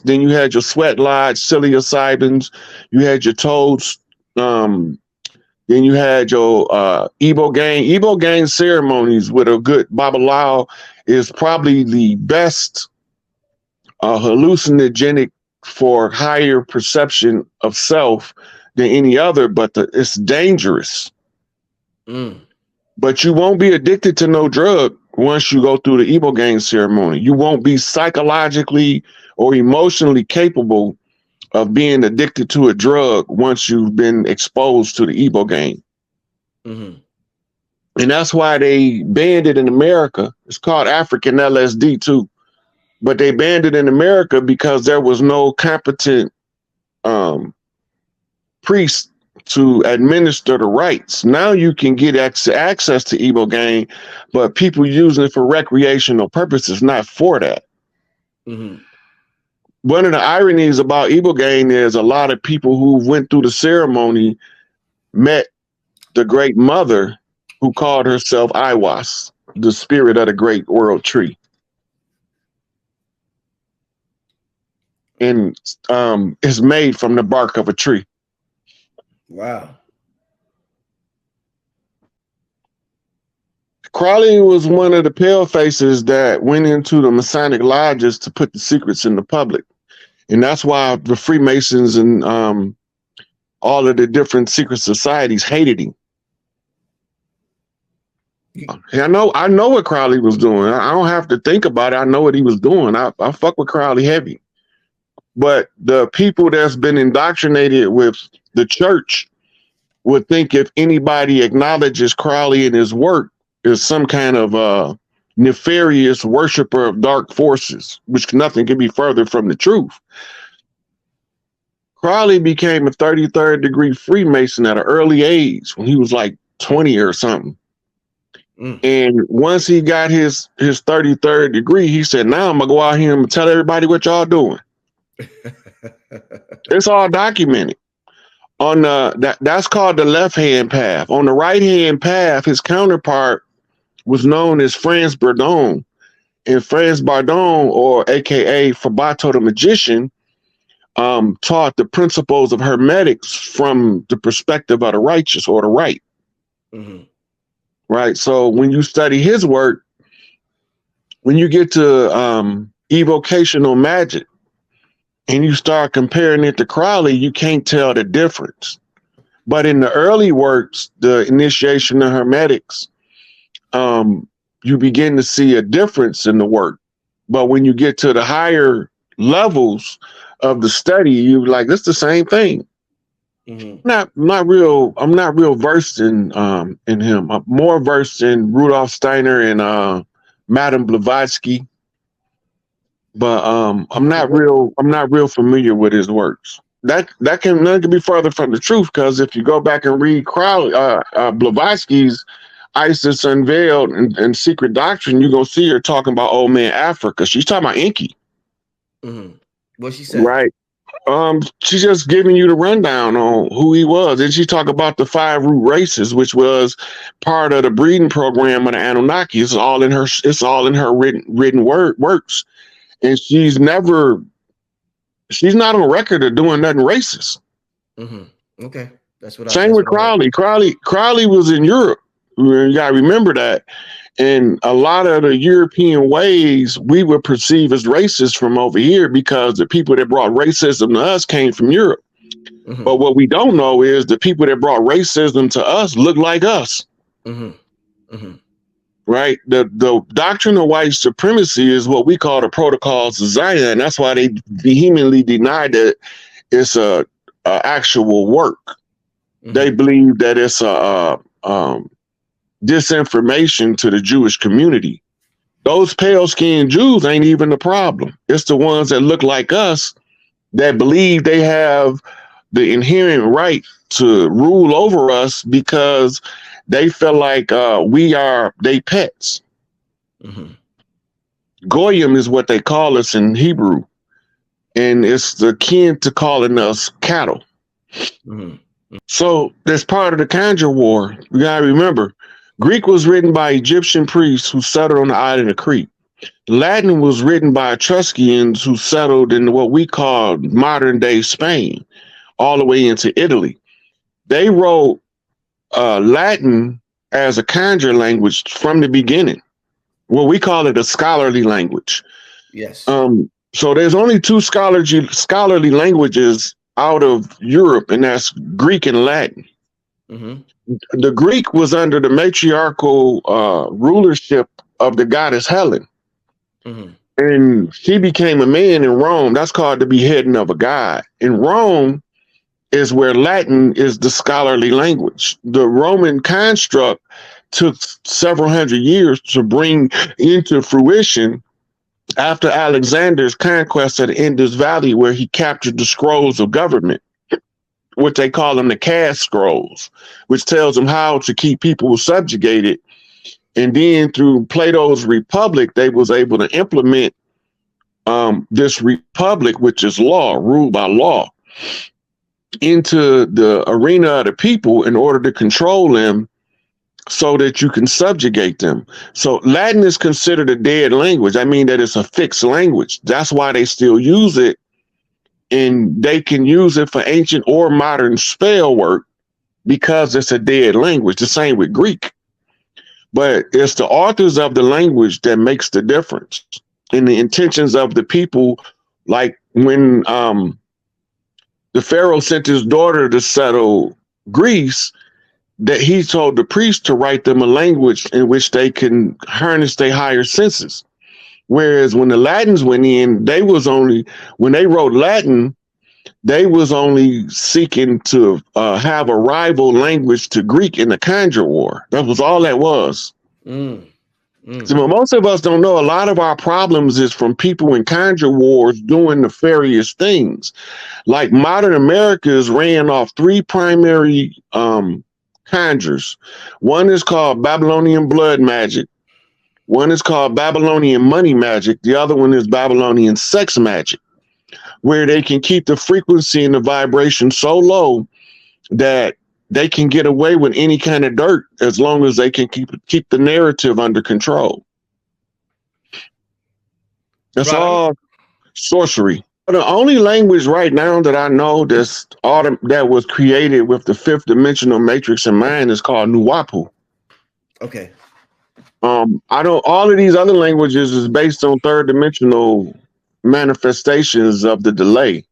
Then you had your sweat lodge, psilocybins. You had your toads. Then you had your Iboga. Iboga ceremonies with a good babalao is probably the best hallucinogenic for higher perception of self than any other, but it's dangerous. But you won't be addicted to no drug once you go through the Iboga ceremony. You won't be psychologically or emotionally capable of being addicted to a drug once you've been exposed to the Iboga. And that's why they banned it in America. It's called African LSD too. But they banned it in America because there was no competent priest to administer the rites. Now you can get access to Iboga, but people using it for recreational purposes, not for that. One of the ironies about Iboga is a lot of people who went through the ceremony met the great mother who called herself Iwas, the spirit of the great world tree. And is made from the bark of a tree. Wow. Crowley was one of the pale faces that went into the Masonic lodges to put the secrets in the public. And that's why the Freemasons and all of the different secret societies hated him. I know what Crowley was doing. I don't have to think about it. I know what he was doing. I fuck with Crowley heavy. But the people that's been indoctrinated with the church would think if anybody acknowledges Crowley and his work is some kind of nefarious worshiper of dark forces, which nothing can be further from the truth. Crowley became a 33rd degree Freemason at an early age when he was like 20 or something. And once he got his 33rd degree, he said, now I'm gonna go out here and tell everybody what y'all doing. It's all documented. On that's called the left-hand path. On the right-hand path, his counterpart was known as Franz Bardon. And Franz Bardon, or aka Fabato the Magician, taught the principles of hermetics from the perspective of the righteous or the right. Right. So when you study his work, when you get to evocational magic and you start comparing it to Crowley, you can't tell the difference. But in the early works, the initiation of hermetics, you begin to see a difference in the work. But when you get to the higher levels of the study, you're like, it's the same thing. I'm not real versed in him. I'm more versed in Rudolf Steiner and Madame Blavatsky. But I'm not real familiar with his works. That can be further from the truth, because if you go back and read Crowley, Blavatsky's Isis Unveiled and Secret Doctrine, you're gonna see her talking about old man Africa. She's talking about Enki. What she said? Right. She's just giving you the rundown on who he was. And she talked about the 5 root races, which was part of the breeding program of the Anunnaki. It's all in her written works. And she's not on record of doing nothing racist. Okay. That's what Same with Crowley. Crowley was in Europe. You gotta remember that. And a lot of the European ways we would perceive as racist from over here, because the people that brought racism to us came from Europe. But what we don't know is the people that brought racism to us look like us. Right? The doctrine of white supremacy is what we call the protocols of Zion. That's why they vehemently deny that it's a actual work. They believe that it's a disinformation to the Jewish community. Those pale-skinned Jews ain't even the problem. It's the ones that look like us that believe they have the inherent right to rule over us because they feel like we are they pets. Goyim is what they call us in Hebrew, and it's akin to calling us cattle. So that's part of the Conjure War. You gotta remember, Greek was written by Egyptian priests who settled on the island of Crete. Latin was written by Etruscans who settled in what we call modern day Spain, all the way into Italy. They wrote Latin as a conjure language from the beginning. Well, we call it a scholarly language. Yes. So there's only two scholarly languages out of Europe, and that's Greek and Latin. The Greek was under the matriarchal rulership of the goddess Helen. And she became a man in Rome. That's called the beheading of a god. In Rome is where Latin is the scholarly language. The Roman construct took several hundred years to bring into fruition after Alexander's conquest of the Indus Valley, where he captured the scrolls of government, what they call them the caste scrolls, which tells them how to keep people subjugated. And then through Plato's Republic, they was able to implement this republic, which is law, ruled by law, into the arena of the people in order to control them so that you can subjugate them. So Latin is considered a dead language. I mean that it's a fixed language. That's why they still use it, and they can use it for ancient or modern spell work because it's a dead language. The same with Greek. But it's the authors of the language that makes the difference in the intentions of the people. Like when the Pharaoh sent his daughter to settle Greece, that he told the priest to write them a language in which they can harness their higher senses. Whereas when the Latins went in, when they wrote Latin, they was only seeking to have a rival language to Greek in the conjure war. That was all that was. So most of us don't know a lot of our problems is from people in conjure wars doing nefarious things. Like modern Americans ran off three primary conjures. One is called Babylonian blood magic. One is called Babylonian money magic. The other one is Babylonian sex magic, where they can keep the frequency and the vibration so low that they can get away with any kind of dirt as long as they can keep the narrative under control. That's all sorcery. The only language right now that I know that was created with the fifth dimensional matrix in mind is called Nuwapu. Okay. All of these other languages is based on third dimensional manifestations of the delay.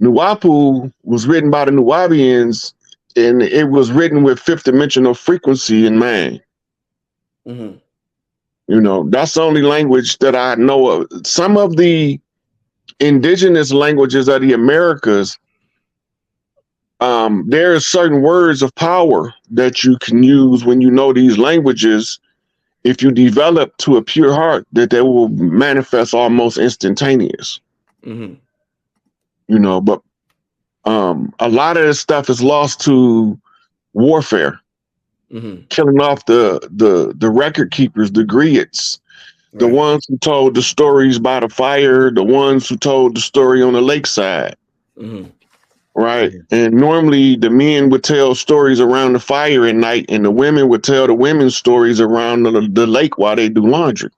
Nuwapu was written by the Nuwabians, and it was written with fifth dimensional frequency in mind. You know, that's the only language that I know of. Some of the indigenous languages of the Americas, there are certain words of power that you can use when you know these languages. If you develop to a pure heart, that they will manifest almost instantaneous. You know, but a lot of this stuff is lost to warfare, killing off the record keepers, the griots, the ones who told the stories by the fire, the ones who told the story on the lakeside. Right. And normally the men would tell stories around the fire at night, and the women would tell the women's stories around the lake while they do laundry.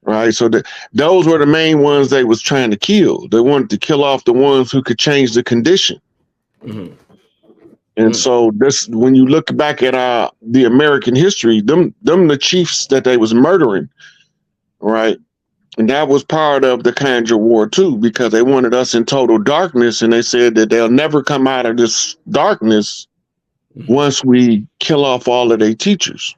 Right. So those were the main ones they was trying to kill. They wanted to kill off the ones who could change the condition. And so this, when you look back at the American history, them the chiefs that they was murdering. Right. And that was part of the conjure war too, because they wanted us in total darkness, and they said that they'll never come out of this darkness once we kill off all of their teachers.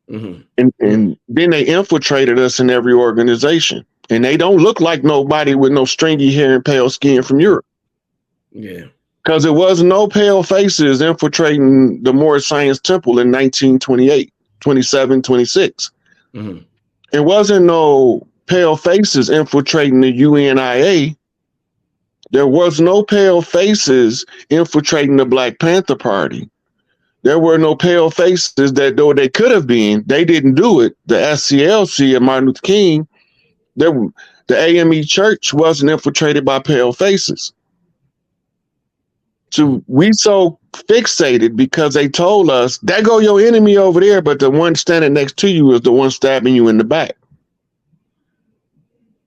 And then they infiltrated us in every organization, and they don't look like nobody with no stringy hair and pale skin from Europe. Because there was no pale faces infiltrating the Moorish Science Temple in 1928, 27, 26. It wasn't no pale faces infiltrating the UNIA. There was no pale faces infiltrating the Black Panther Party. There were no pale faces that, though they could have been, they didn't do it. The SCLC of Martin Luther King, the AME Church wasn't infiltrated by pale faces. So we so fixated because they told us, there go your enemy over there, but the one standing next to you is the one stabbing you in the back.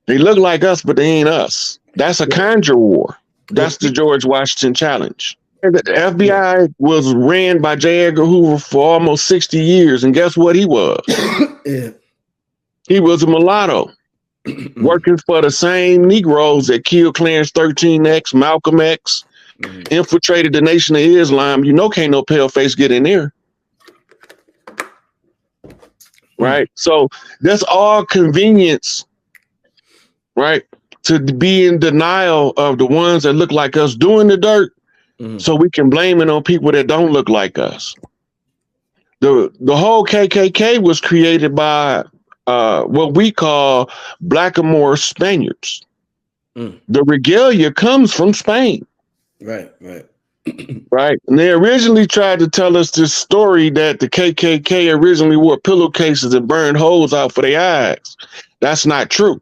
They look like us, but they ain't us. That's a conjure war. That's the George Washington challenge. The FBI was ran by J. Edgar Hoover for almost 60 years, and guess what he was? He was a mulatto, working for the same Negroes that killed Clarence 13X, Malcolm X, infiltrated the Nation of Islam. You know, can't no pale face get in there. Right? So that's all convenience, right? To be in denial of the ones that look like us doing the dirt, so we can blame it on people that don't look like us. The whole KKK was created by what we call Blackamoor Spaniards. The regalia comes from Spain. Right. Right. And they originally tried to tell us this story that the KKK originally wore pillowcases and burned holes out for their eyes. That's not true.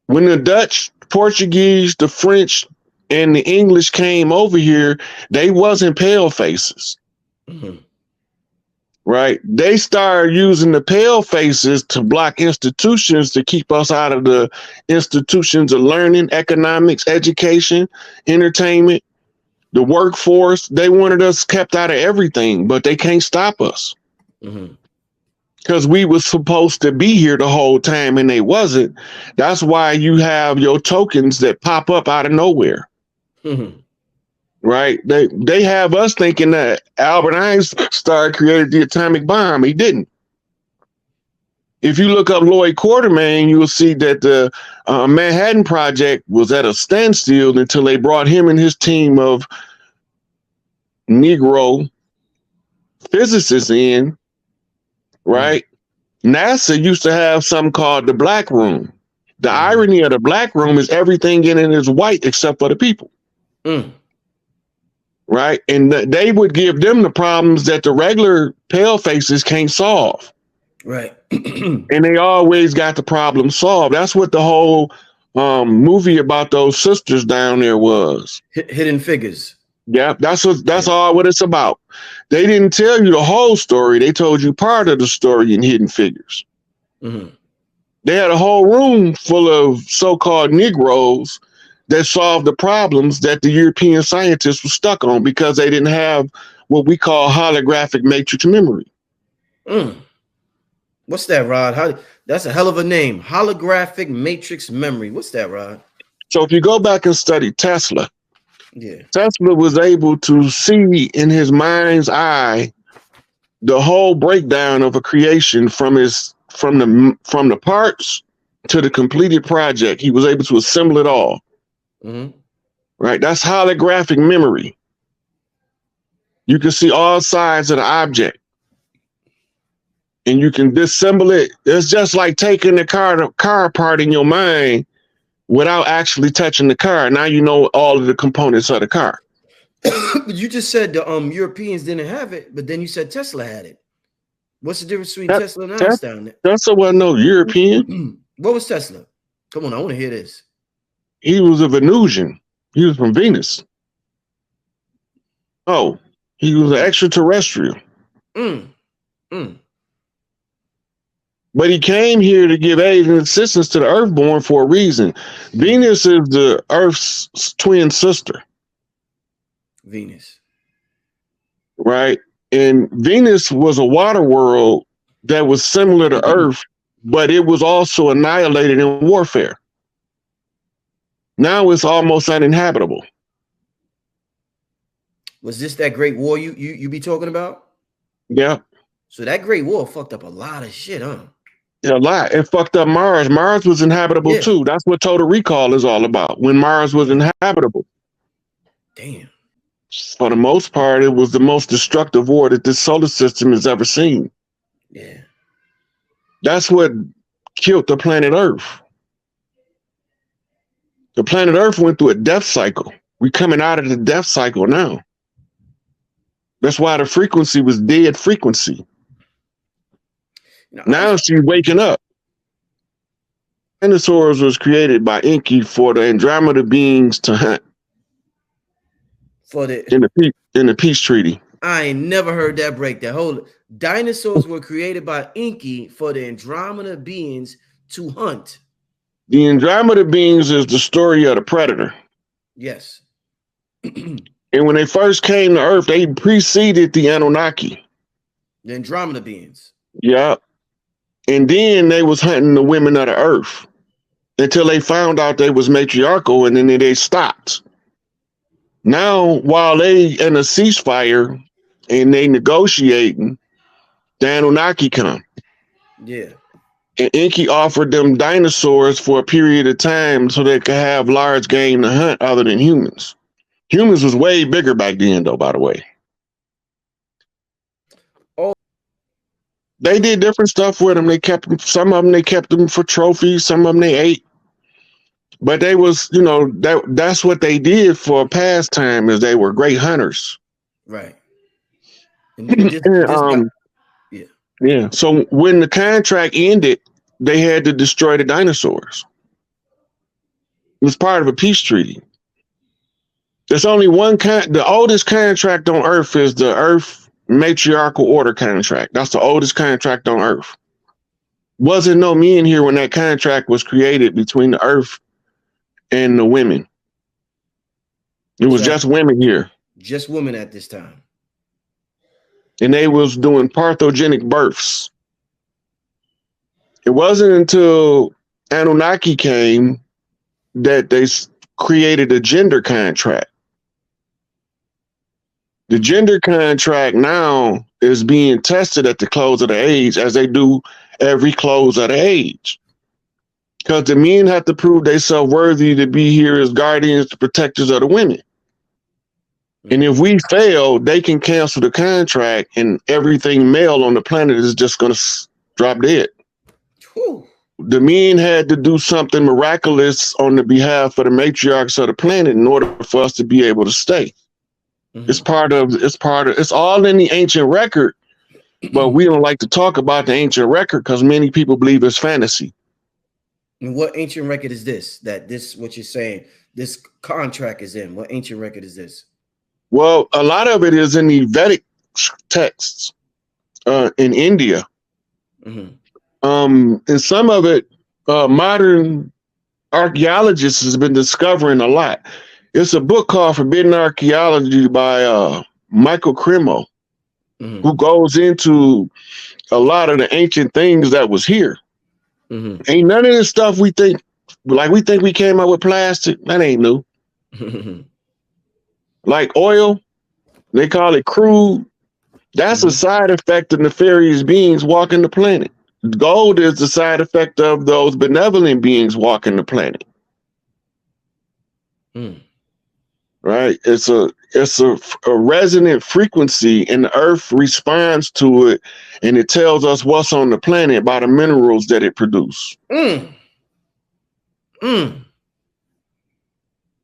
When the Dutch, Portuguese, the French, and the English came over here, they wasn't pale faces. Right? They started using the pale faces to block institutions to keep us out of the institutions of learning, economics, education, entertainment, the workforce. They wanted us kept out of everything, but they can't stop us. Because we was supposed to be here the whole time and they wasn't. That's why you have your tokens that pop up out of nowhere. Right? They have us thinking that Albert Einstein created the atomic bomb. He didn't. If you look up Lloyd Quartermain, you will see that the Manhattan Project was at a standstill until they brought him and his team of Negro physicists in. Right? NASA used to have something called the Black Room. The irony of the Black Room is everything in it is white except for the people. Right? And they would give them the problems that the regular pale faces can't solve. Right. And they always got the problem solved. That's what the whole movie about those sisters down there was. Hidden Figures. Yeah, that's all what it's about. They didn't tell you the whole story. They told you part of the story in Hidden Figures. They had a whole room full of so-called Negroes that solved the problems that the European scientists were stuck on because they didn't have what we call holographic matrix memory. What's that, Rod? That's a hell of a name. Holographic matrix memory. What's that, Rod? So if you go back and study Tesla, Tesla was able to see in his mind's eye the whole breakdown of a creation from the parts to the completed project. He was able to assemble it all. Right? That's holographic memory. You can see all sides of the object and you can disassemble it. It's just like taking the car apart in your mind without actually touching the car. Now you know all of the components of the car. But you just said the Europeans didn't have it, but then you said Tesla had it. What's the difference between Tesla and Einstein? Tesla wasn't no European. What was Tesla? Come on, I want to hear this. He was a Venusian. He was from Venus. Oh, he was an extraterrestrial. But he came here to give aid and assistance to the Earthborn for a reason. Venus is the Earth's twin sister. Venus. Right? And Venus was a water world that was similar to Earth, but it was also annihilated in warfare. Now it's almost uninhabitable. Was this that Great War you be talking about? Yeah. So that Great War fucked up a lot of shit, huh? Yeah, a lot. It fucked up Mars. Mars was inhabitable too. That's what Total Recall is all about. When Mars was inhabitable. Damn. For the most part, it was the most destructive war that this solar system has ever seen. Yeah. That's what killed the planet Earth. The planet Earth went through a death cycle. We're coming out of the death cycle now. That's why the frequency was dead frequency. Now she's waking up. Dinosaurs was created by Enki for the Andromeda beings to hunt. For the in the peace treaty. I ain't never heard that breakdown. Hold it. Dinosaurs were created by Enki for the Andromeda beings to hunt. The Andromeda beings is the story of the predator. Yes. And when they first came to Earth, they preceded the Anunnaki. The Andromeda beings. Yeah. And then they was hunting the women of the Earth until they found out they was matriarchal, and then they stopped. Now, while they in a ceasefire and they negotiating, the Anunnaki come. Yeah. And Enki offered them dinosaurs for a period of time so they could have large game to hunt other than humans. Humans was way bigger back then, though, by the way. Oh. They did different stuff with them. They kept them, some of them they kept them for trophies, some of them they ate. But they was, you know, that's what they did for a pastime, is they were great hunters. Right. And yeah. So when the contract ended, they had to destroy the dinosaurs. It was part of a peace treaty. There's only one the oldest contract on Earth is the Earth Matriarchal Order contract. That's the oldest contract on Earth. Wasn't no men here when that contract was created between the Earth and the women. It was just women here. Just women at this time. And they was doing parthogenic births. It wasn't until Anunnaki came that they created a gender contract. The gender contract now is being tested at the close of the age, as they do every close of the age. Because the men have to prove themselves worthy to be here as guardians, protectors of the women. And if we fail, they can cancel the contract, and everything male on the planet is just going to drop dead. Whew. The men had to do something miraculous on the behalf of the matriarchs of the planet in order for us to be able to stay. Mm-hmm. It's all in the ancient record, but we don't like to talk about the ancient record because many people believe it's fantasy. And what ancient record is this? What you're saying, this contract is in? What ancient record is this? Well, a lot of it is in the Vedic texts in India. Mm-hmm. And some of it, modern archaeologists has been discovering a lot. It's a book called Forbidden Archaeology by Michael Cremo, mm-hmm. who goes into a lot of the ancient things that was here. Mm-hmm. Ain't none of this stuff we think we came up with plastic. That ain't new. Like oil, they call it crude. That's mm-hmm. a side effect of nefarious beings walking the planet. Gold is the side effect of those benevolent beings walking the planet. Mm. Right? It's a resonant frequency, and the earth responds to it, and it tells us what's on the planet by the minerals that it produces. Mm. Mm.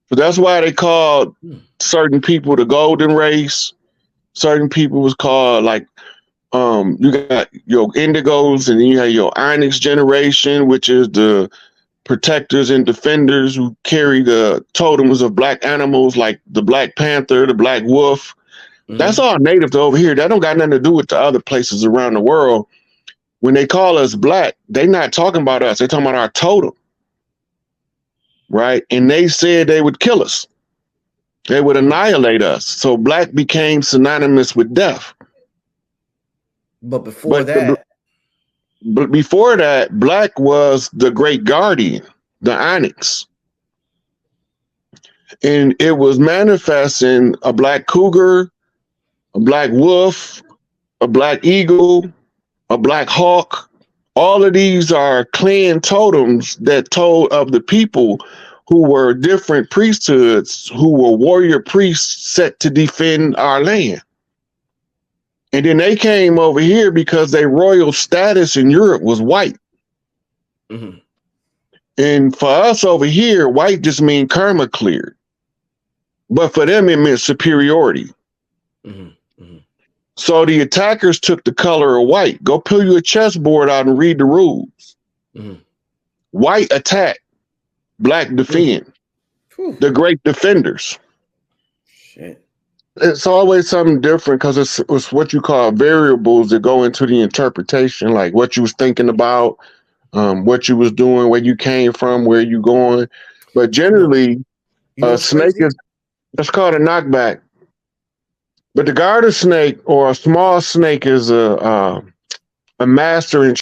So that's why they called certain people the golden race. Certain people was called like you got your indigos, and then you have your onyx generation, which is the protectors and defenders who carry the totems of black animals like the Black Panther, the Black Wolf. Mm-hmm. That's all native to over here. That don't got nothing to do with the other places around the world. When they call us black, they're not talking about us. They're talking about our totem. Right? And they said they would kill us. They would annihilate us. So black became synonymous with death. But before that, black was the great guardian, the onyx. And it was manifesting a black cougar, a black wolf, a black eagle, a black hawk. All of these are clan totems that told of the people who were different priesthoods, who were warrior priests set to defend our land. And then they came over here because their royal status in Europe was white. Mm-hmm. And for us over here, white just means karma cleared. But for them, it meant superiority. Mm-hmm. Mm-hmm. So the attackers took the color of white. Go pull you a chessboard out and read the rules. Mm-hmm. White attack, black defend. Mm-hmm. The great defenders. Shit. It's always something different because it's what you call variables that go into the interpretation, like what you was thinking about, what you was doing, where you came from, where you going. But generally, a snake is that's called a knockback. But the garter snake or a small snake is a master in